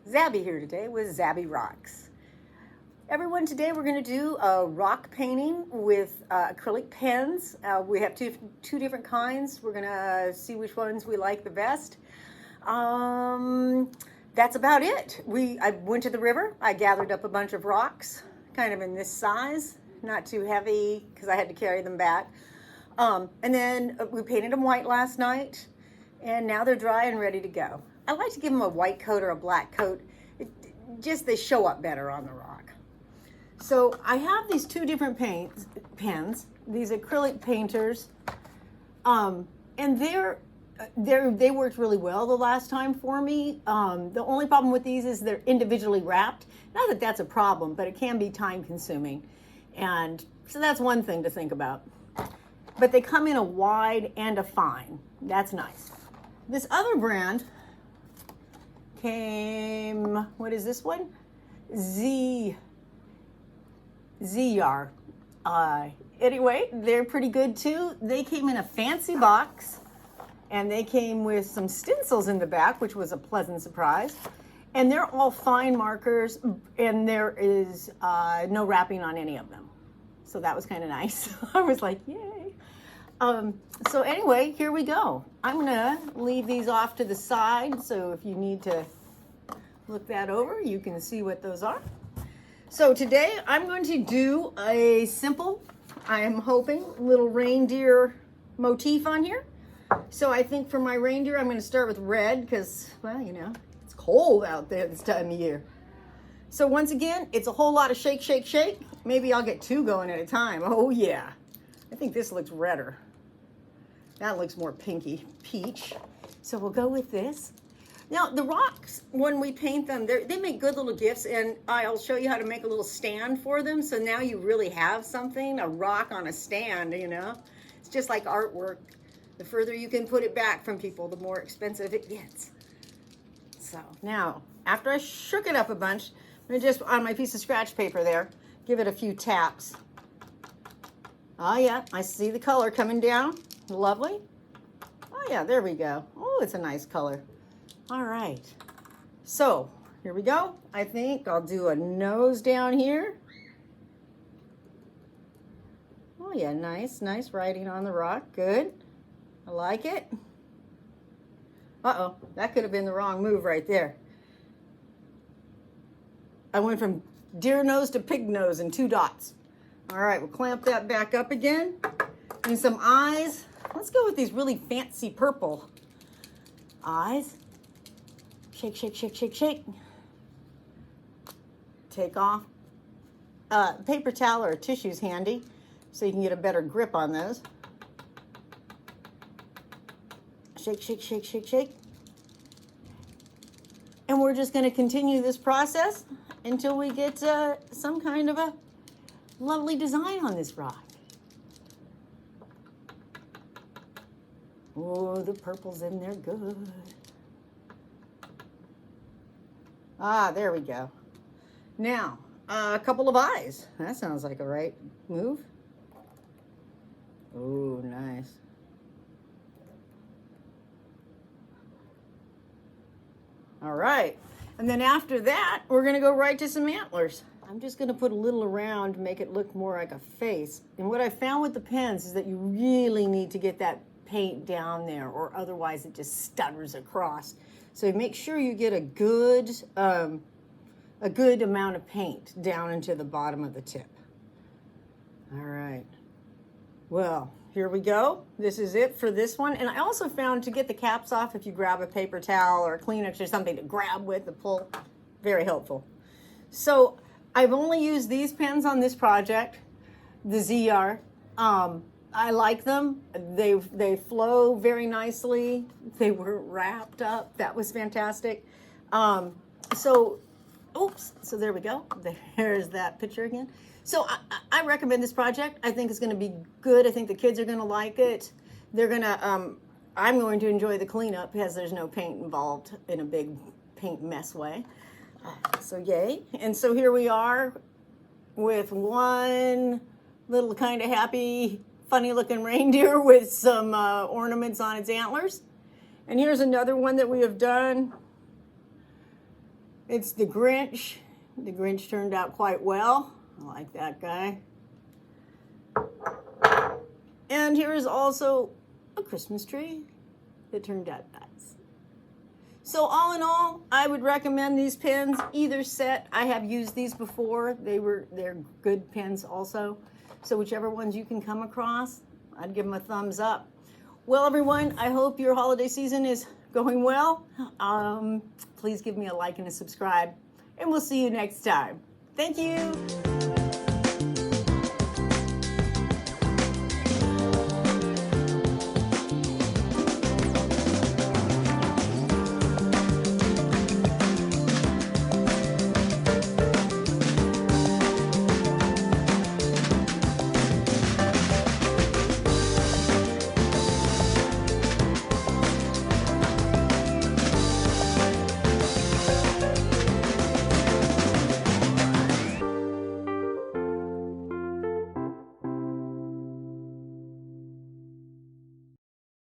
ZabE here today with ZabE Rocks. Everyone, today we're going to do a rock painting with acrylic pens. We have two different kinds. We're going to see which ones we like the best. That's about it. I went to the river. I gathered up a bunch of rocks, kind of in this size, not too heavy because I had to carry them back. And then we painted them white last night, and now they're dry and ready to go. I like to give them a white coat or a black coat. They show up better on the rock. So I have these two different pens, these acrylic painters, and they worked really well the last time for me. The only problem with these is they're individually wrapped. Not that that's a problem, but it can be time consuming. And so that's one thing to think about. But they come in a wide and a fine. That's nice. This other brand came, what is this one? ZabE. Anyway, they're pretty good too. They came in a fancy box, and they came with some stencils in the back, which was a pleasant surprise. And they're all fine markers, and there is no wrapping on any of them. So that was kind of nice. I was like, yay. So anyway, here we go. I'm gonna leave these off to the side, so if you need to look that over, you can see what those are. So today I'm going to do a simple, I am hoping, little reindeer motif on here. So I think for my reindeer, I'm going to start with red because, well, you know, it's cold out there this time of year. So once again, it's a whole lot of shake, shake, shake. Maybe I'll get two going at a time. Oh yeah. I think this looks redder. That looks more pinky peach. So we'll go with this. Now the rocks, when we paint them, they make good little gifts, and I'll show you how to make a little stand for them. So now you really have something, a rock on a stand, you know. It's just like artwork. The further you can put it back from people, the more expensive it gets. So now, after I shook it up a bunch, I'm gonna just, on my piece of scratch paper there, give it a few taps. Oh yeah, I see the color coming down. Lovely. Oh yeah, there we go. Oh, it's a nice color. All right. So here we go. I think I'll do a nose down here. Oh yeah, nice writing on the rock. Good. I like it. Uh-oh, that could have been the wrong move right there. I went from deer nose to pig nose in 2 dots. All right, we'll clamp that back up again. And some eyes. Let's go with these really fancy purple eyes. Shake, shake, shake, shake, shake. Take off. Paper towel or tissue's handy so you can get a better grip on those. Shake, shake, shake, shake, shake. And we're just going to continue this process until we get some kind of a lovely design on this rock. Oh, the purple's in there good. Ah, there we go. Now, a couple of eyes. That sounds like a right move. Oh, nice. All right. And then after that, we're going to go right to some antlers. I'm just going to put a little around to make it look more like a face. And what I found with the pens is that you really need to get that paint down there, or otherwise it just stutters across. So make sure you get a good amount of paint down into the bottom of the tip. All right. Well, here we go. This is it for this one. And I also found to get the caps off, if you grab a paper towel or a Kleenex or something to grab with the pull, very helpful. So I've only used these pens on this project, the ZR. I like them. They flow very nicely. They were wrapped up. That was fantastic. So there we go. There's that picture again. So I recommend this project. I think it's going to be good. I think the kids are going to like it. They're going to, I'm going to enjoy the cleanup because there's no paint involved in a big paint mess way. So yay. And so here we are with one little kind of happy, funny looking reindeer with some ornaments on its antlers. And here's another one that we have done. It's the Grinch. The Grinch turned out quite well. I like that guy. And here is also a Christmas tree that turned out nice. So all in all, I would recommend these pins, either set. I have used these before. They're good pins also. So whichever ones you can come across, I'd give them a thumbs up. Well, everyone, I hope your holiday season is going well. Please give me a like and a subscribe, and we'll see you next time. Thank you.